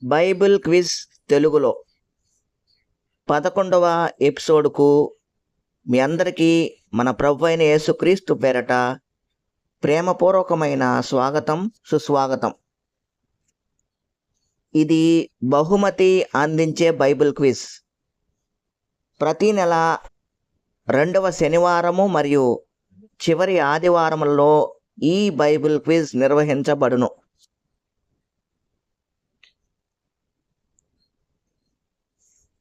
Bible quiz తెలుగులో 11వ ఎపిసోడ్కు మీ అందరికీ మన ప్రభు అయిన యేసుక్రీస్తు పేరట ప్రేమపూర్వకమైన స్వాగతం, సుస్వాగతం. ఇది బహుమతి అందించే బైబిల్ క్విజ్. ప్రతి నెల 2వ శనివారము మరియు చివరి ఆదివారంలో ఈ బైబిల్ క్విజ్ నిర్వహించబడును.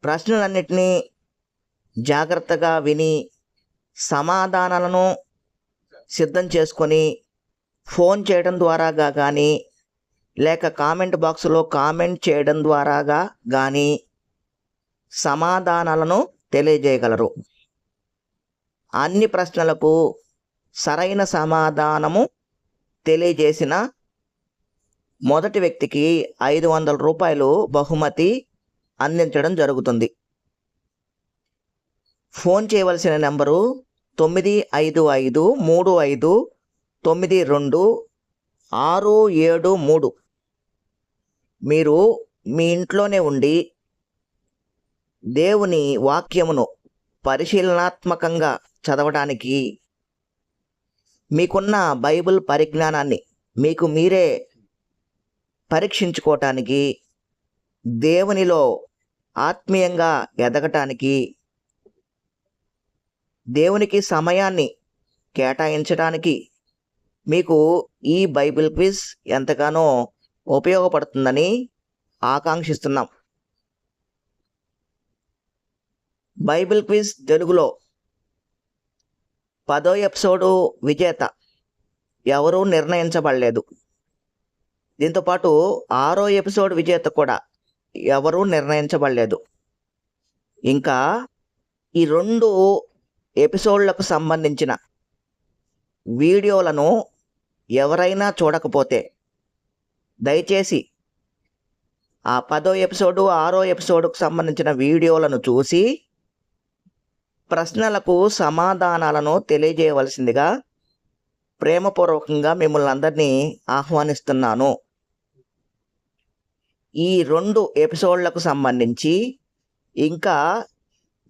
ప్రశ్నలన్నిటినీ జాగ్రత్తగా విని సమాధానాలను సిద్ధం చేసుకొని ఫోన్ చేయడం ద్వారాగా కానీ లేక కామెంట్ బాక్స్లో కామెంట్ చేయడం ద్వారాగా కానీ సమాధానాలను తెలియజేయగలరు. అన్ని ప్రశ్నలకు సరైన సమాధానము తెలియజేసిన మొదటి వ్యక్తికి 500 రూపాయలు బహుమతి అందించడం జరుగుతుంది. ఫోన్ చేయవలసిన నెంబరు 9535529673. మీరు మీ ఇంట్లోనే ఉండి దేవుని వాక్యమును పరిశీలనాత్మకంగా చదవడానికి, మీకున్న బైబిల్ పరిజ్ఞానాన్ని మీకు మీరే పరీక్షించుకోవటానికి, దేవునిలో ఆత్మీయంగా ఎదగటానికి, దేవునికి సమయాన్ని కేటాయించడానికి మీకు ఈ బైబిల్ క్విజ్ ఎంతగానో ఉపయోగపడుతుందని ఆకాంక్షిస్తున్నాం. బైబిల్ క్విజ్ తెలుగులో 10వ ఎపిసోడు విజేత ఎవరూ నిర్ణయించబడలేదు. దీంతోపాటు 6వ ఎపిసోడ్ విజేత కూడా ఎవరూ నిర్ణయించబడలేదు. ఇంకా ఈ 2 ఎపిసోడ్లకు సంబంధించిన వీడియోలను ఎవరైనా చూడకపోతే దయచేసి ఆ 10వ ఎపిసోడు 6వ ఎపిసోడ్కు సంబంధించిన వీడియోలను చూసి ప్రశ్నలకు సమాధానాలను తెలియజేయవలసిందిగా ప్రేమపూర్వకంగా మిమ్మల్ని అందరినీ ఆహ్వానిస్తున్నాను. ఈ 2 ఎపిసోడ్లకు సంబంధించి ఇంకా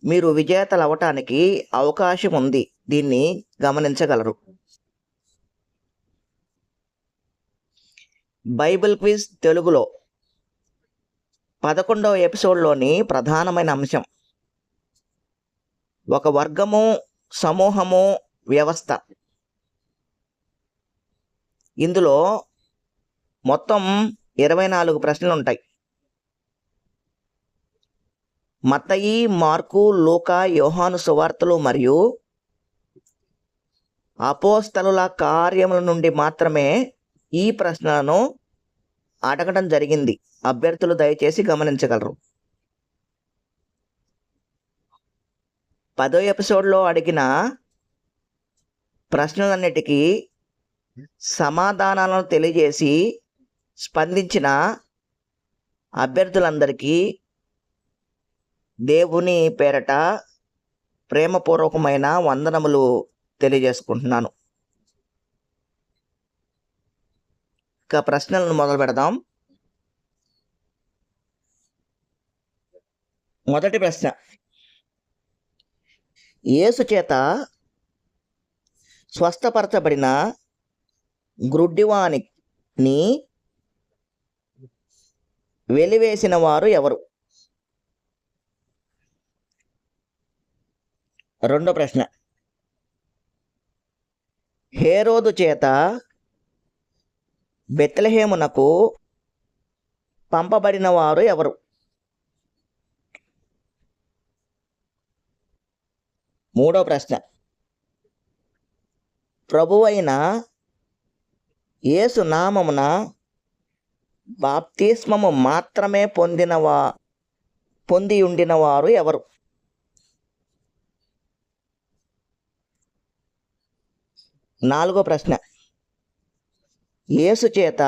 మీరు విజేతలు అవ్వటానికి అవకాశం ఉంది. దీన్ని గమనించగలరు. బైబిల్ క్విజ్ తెలుగులో 11వ ఎపిసోడ్లోని ప్రధానమైన అంశం ఒక వర్గము, సమూహము, వ్యవస్థ. ఇందులో మొత్తం 24 ప్రశ్నలు ఉంటాయి. మత్తయి, మార్కు, లూకా, యోహాను సువార్తలు మరియు అపోస్తలుల కార్యముల నుండి మాత్రమే ఈ ప్రశ్నలను అడగడం జరిగింది. అభ్యర్థులు దయచేసి గమనించగలరు. 10వ ఎపిసోడ్లో అడిగిన ప్రశ్నలన్నిటికీ సమాధానాలను తెలియజేసి స్పందించిన అభ్యర్థులందరికీ దేవుని పేరట ప్రేమపూర్వకమైన వందనములు తెలియజేసుకుంటున్నాను. ఇక ప్రశ్నలను మొదలు పెడదాం. మొదటి ప్రశ్న, యేసు చేత స్వస్థపరచబడిన గ్రుడ్డివానిని వెలివేసిన వారు ఎవరు? రెండో ప్రశ్న, హేరోదు చేత బెత్లెహేమునకు పంపబడిన వారు ఎవరు? మూడో ప్రశ్న, ప్రభువైన యేసు నామమున బాప్తిస్మము మాత్రమే పొంది ఉండిన వారు ఎవరు? నాలుగో ప్రశ్న, యేసు చేత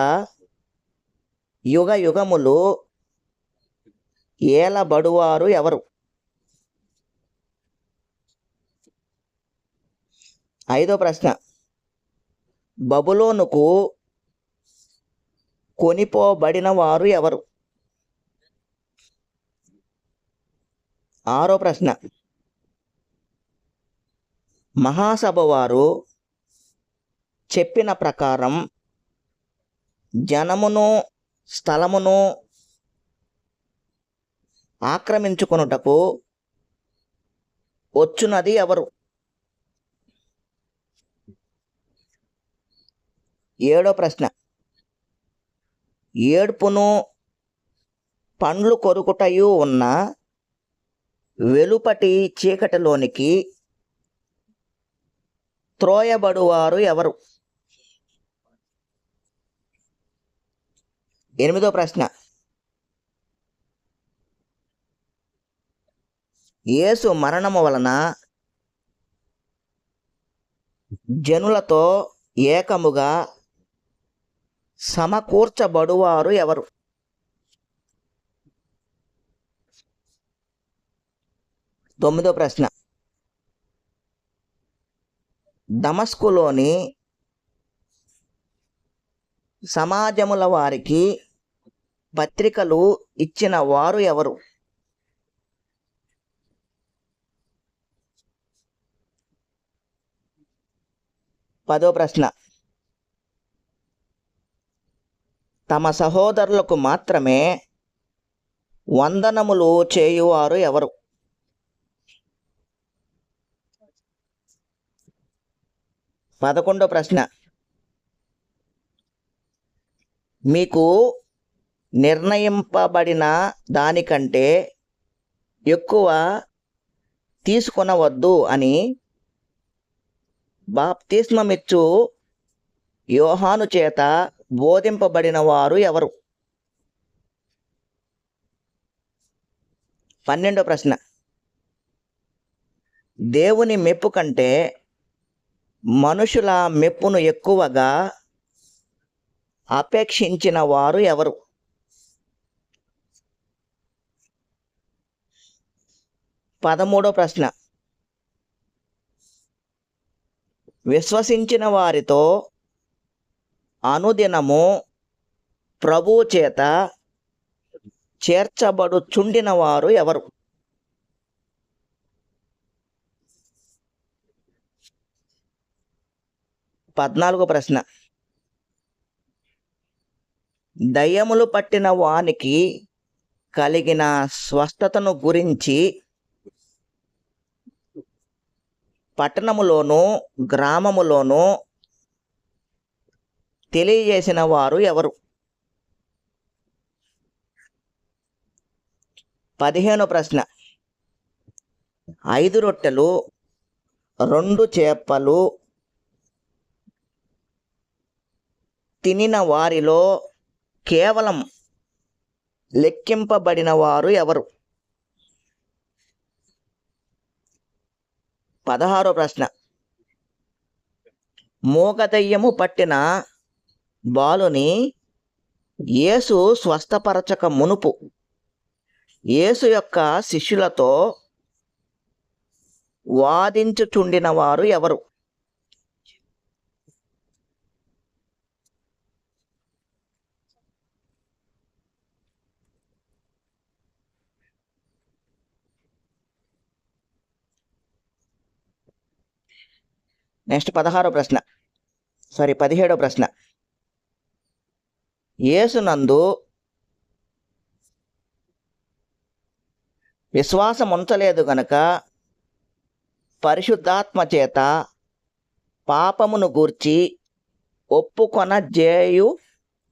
యుగ యుగములు ఏలబడువారు ఎవరు? ఐదో ప్రశ్న, బబులోనుకు కొనిపోబడిన వారు ఎవరు? ఆరో ప్రశ్న, మహాసభ వారు చెప్పిన ప్రకారం జనమును స్థలమును ఆక్రమించుకొనుటకు వచ్చునది ఎవరు? ఏడో ప్రశ్న, ఏడ్పును పండ్లు కొరుకుటయు ఉన్న వెలుపటి చీకటిలోనికి త్రోయబడువారు ఎవరు? ఎనిమిదో ప్రశ్న, యేసు మరణము వలన జనులతో ఏకముగా సమకూర్చబడువారు ఎవరు? తొమ్మిదో ప్రశ్న, దమస్కులోని సమాజముల వారికి పత్రికలు ఇచ్చిన వారు ఎవరు? 10వ ప్రశ్న, తమ సహోదరులకు మాత్రమే వందనములు చేయువారు ఎవరు? 11వ ప్రశ్న, మీకు నిర్ణయింపబడిన దానికంటే ఎక్కువ తీసుకొనవద్దు అని బాప్తిస్మమిచ్చు యోహాను చేత బోధింపబడిన వారు ఎవరు? 12వ ప్రశ్న, దేవుని మెప్పు కంటే మనుషుల మెప్పును ఎక్కువగా అపేక్షించిన వారు ఎవరు? 13వ ప్రశ్న, విశ్వసించిన వారితో అనుదినము ప్రభువు చేత చేర్చబడుచుండిన వారు ఎవరు? 14వ ప్రశ్న, దయ్యములు పట్టిన వానికి కలిగిన స్వస్థతను గురించి పట్టణములోను గ్రామములోను తెలియజేసిన వారు ఎవరు? 15వ ప్రశ్న, 5 రొట్టెలు 2 చేపలు తినిన వారిలో కేవలం లెక్కింపబడిన వారు ఎవరు? 16వ ప్రశ్న, మూగదయ్యము పట్టిన బాలుని యేసు స్వస్థపరచక మునుపు యేసు యొక్క శిష్యులతో వాదించుచుండిన వారు ఎవరు? 17వ ప్రశ్న, యేసునందు విశ్వాసం ఉంచలేదు గనుక పరిశుద్ధాత్మ చేత పాపమును గూర్చి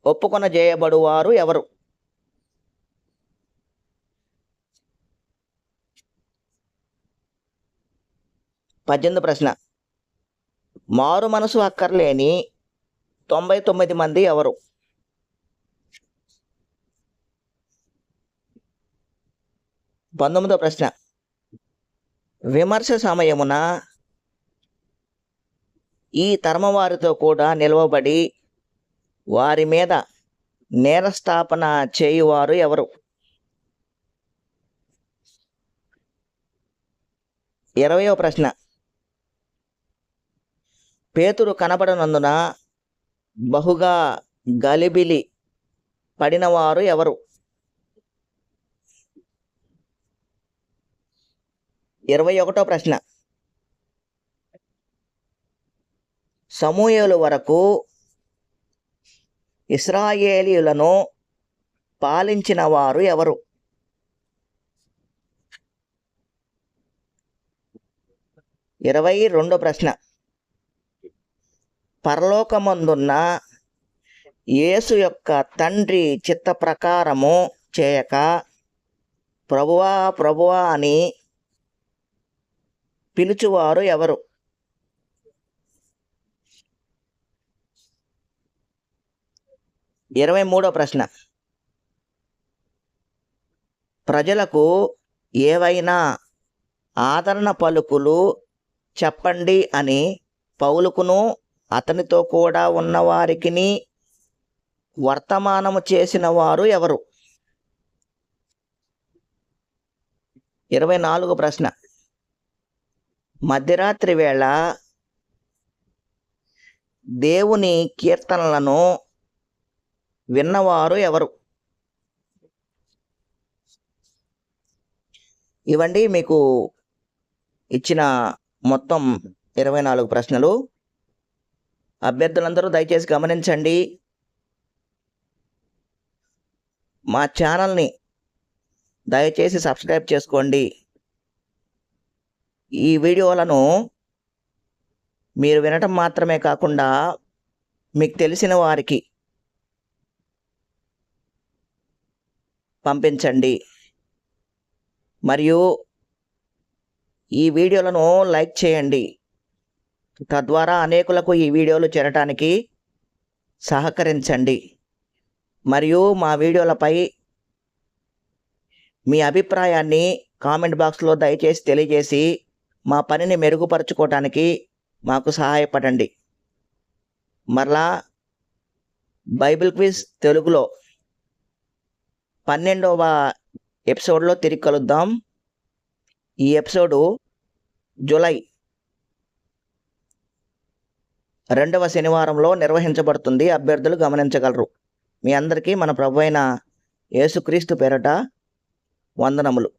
ఒప్పుకొనజేయబడువారు ఎవరు? 18వ ప్రశ్న, మారు మనసు అక్కర్లేని 99 మంది ఎవరు? 19వ ప్రశ్న, విమర్శ సమయమున ఈ తరమ వారితో కూడా నిలవబడి వారి మీద నేరస్థాపన చేయువారు ఎవరు? 20వ ప్రశ్న, పేతురు కనబడనందున బహుగా గలిబిలి పడినవారు ఎవరు? 21వ ప్రశ్న. సమూయేలు వరకు ఇశ్రాయేలీయులను పాలించిన వారు ఎవరు? 22వ ప్రశ్న. పరలోకమందున్న యేసు యొక్క తండ్రి చిత్త ప్రకారము చేయక ప్రభువా ప్రభువా అని పిలుచువారు ఎవరు? 23వ ప్రశ్న. ప్రజలకు ఏవైనా ఆదరణ పలుకులు చెప్పండి అని పౌలుకును అతనితో కూడా ఉన్నవారికిని వర్తమానము చేసిన వారు ఎవరు? 24వ ప్రశ్న. మధ్యరాత్రి వేళ దేవుని కీర్తనలను విన్నవారు ఎవరు? ఇవండి మీకు ఇచ్చిన మొత్తం 24 ప్రశ్నలు. అభ్యర్థులందరూ దయచేసి గమనించండి. మా ఛానల్ని దయచేసి సబ్స్క్రైబ్ చేసుకోండి. ఈ వీడియోలను మీరు వినటం మాత్రమే కాకుండా మీకు తెలిసిన వారికి పంపించండి. మరియు ఈ వీడియోలను లైక్ చేయండి. తద్వారా అనేకులకు ఈ వీడియోలు చేరటానికి సహకరించండి. మరియు మా వీడియోలపై మీ అభిప్రాయాన్ని కామెంట్ బాక్స్లో దయచేసి తెలియజేసి మా పనిని మెరుగుపరుచుకోవటానికి మాకు సహాయపడండి. మరలా బైబిల్ క్విజ్ తెలుగులో 12వ ఎపిసోడ్లో తిరిగి కలుద్దాం. ఈ ఎపిసోడు జూలై 2వ శనివారంలో నిర్వహించబడుతుంది. అభ్యర్థులు గమనించగలరు. మీ అందరికీ మన ప్రభువైన యేసుక్రీస్తు పేరట వందనములు.